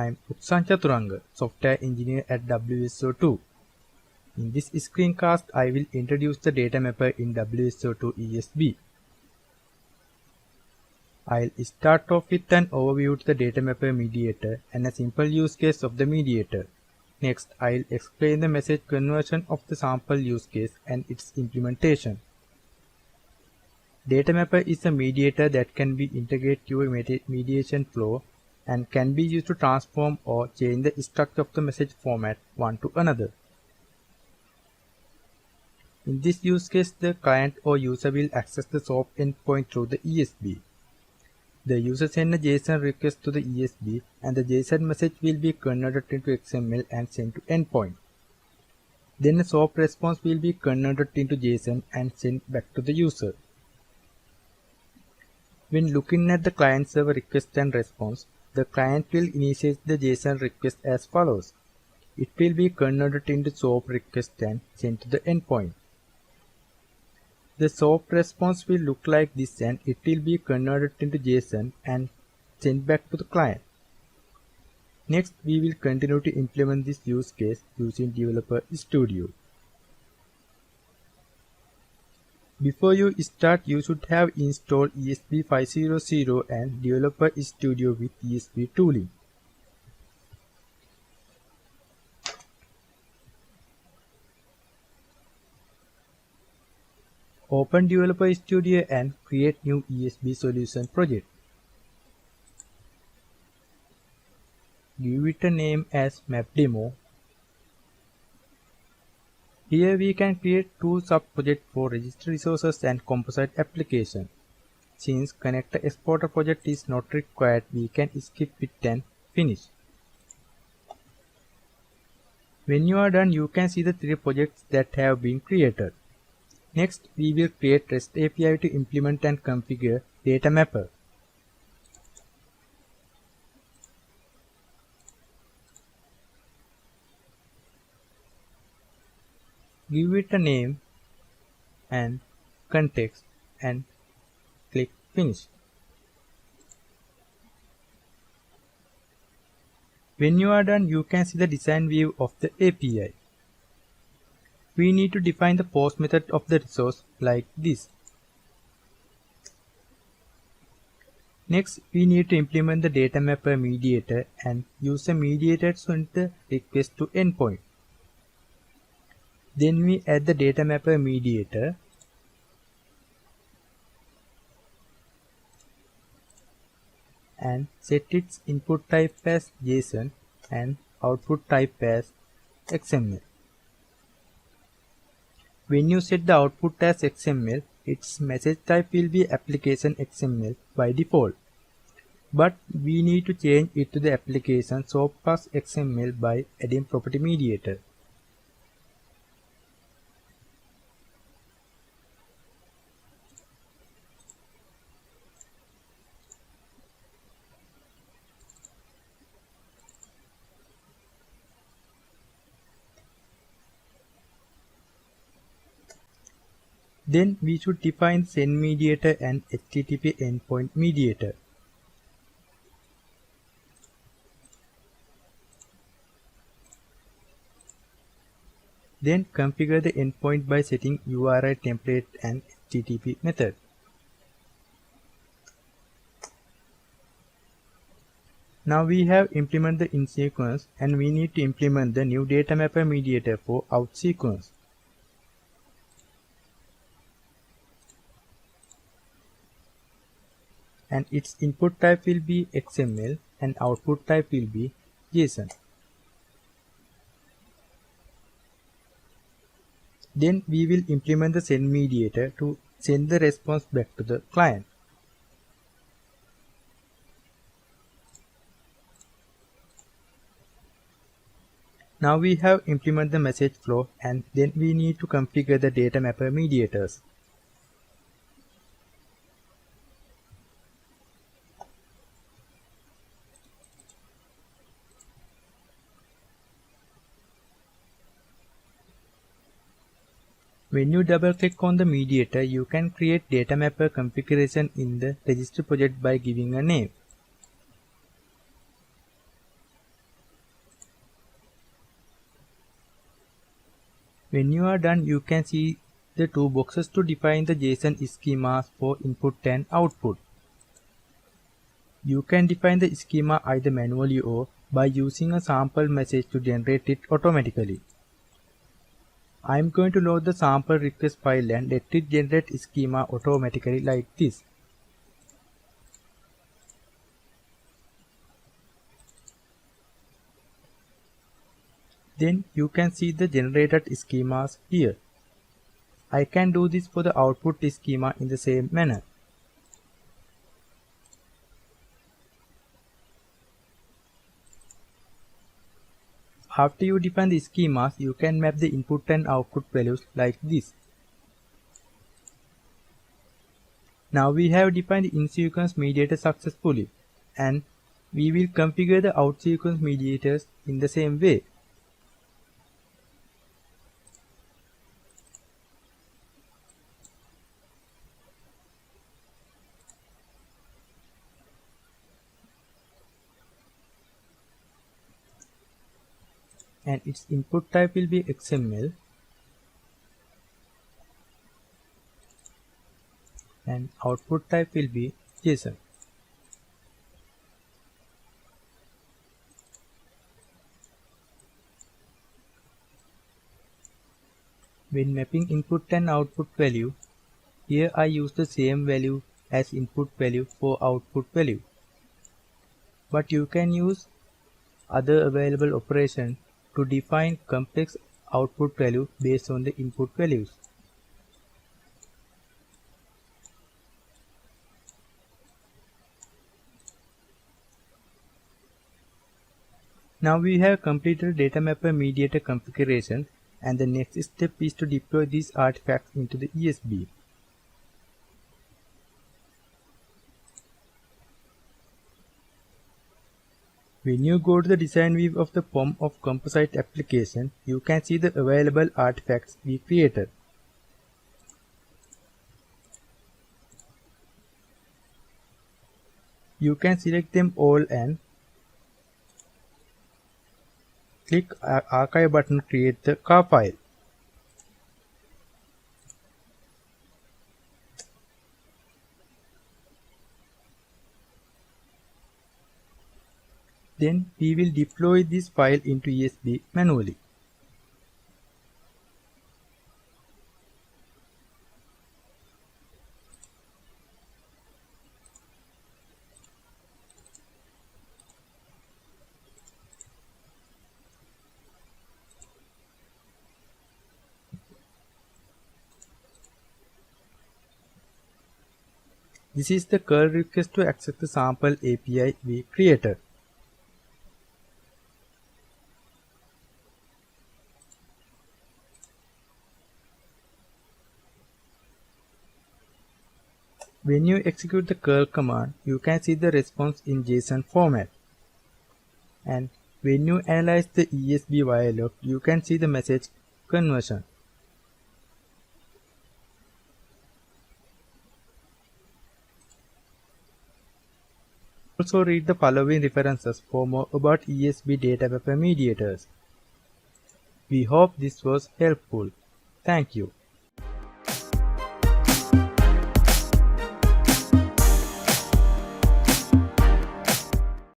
I am Utsan software engineer at WSO2. In this screencast, I will introduce the data mapper in WSO2 ESB. I'll start off with an overview of the data mapper mediator and a simple use case of the mediator. Next, I'll explain the message conversion of the sample use case and its implementation. Data mapper is a mediator that can be integrated to a mediation flow and can be used to transform or change the structure of the message format one to another. In this use case, the client or user will access the SOAP endpoint through the ESB. The user sends a JSON request to the ESB and the JSON message will be converted into XML and sent to endpoint. Then a SOAP response will be converted into JSON and sent back to the user. When looking at the client-server request and response, the client will initiate the JSON request as follows. It will be converted into SOAP request and sent to the endpoint. The SOAP response will look like this and it will be converted into JSON and sent back to the client. Next, we will continue to implement this use case using Developer Studio. Before you start, you should have installed ESB 500 and Developer Studio with ESB tooling. Open Developer Studio and create new ESB solution project. Give it a name as MapDemo. Here we can create two sub-projects for register resources and composite application. Since connector exporter project is not required, we can skip it and finish. When you are done, you can see the three projects that have been created. Next, we will create REST API to implement and configure data mapper. Give it a name and context and click finish. When you are done, you can see the design view of the API. We need to define the post method of the resource like this. Next, we need to implement the data mapper mediator and use the mediator to send the request to endpoint. Then we add the data mapper mediator and set its input type as JSON and output type as XML. When you set the output as XML, its message type will be application XML by default. But we need to change it to the application SOAP plus XML by adding property mediator. Then we should define send mediator and HTTP endpoint mediator. Then configure the endpoint by setting URI template and HTTP method. Now we have implemented the in sequence and we need to implement the new data mapper mediator for out sequence. And its input type will be XML and output type will be JSON. Then we will implement the send mediator to send the response back to the client. Now we have implemented the message flow and then we need to configure the data mapper mediators. When you double click on the mediator, you can create data mapper configuration in the registry project by giving a name. When you are done, you can see the two boxes to define the JSON schemas for input and output. You can define the schema either manually or by using a sample message to generate it automatically. I am going to load the sample request file and let it generate schema automatically like this. Then you can see the generated schemas here. I can do this for the output schema in the same manner. After you define the schemas, you can map the input and output values like this. Now we have defined the in-sequence mediator successfully, and we will configure the out-sequence mediators in the same way. And its input type will be XML and output type will be JSON. When mapping input and output value, here I use the same value as input value for output value. But you can use other available operations to define complex output value based on the input values. Now we have completed data mapper mediator configuration, and the next step is to deploy these artifacts into the ESB. When you go to the design view of the POM of composite application, you can see the available artifacts we created. You can select them all and click Archive button to create the car file. Then we will deploy this file into ESB manually. This is the curl request to access the sample API we created. When you execute the curl command, you can see the response in JSON format. And when you analyze the ESB wire log, you can see the message conversion. Also read the following references for more about ESB data mapper mediators. We hope this was helpful. Thank you.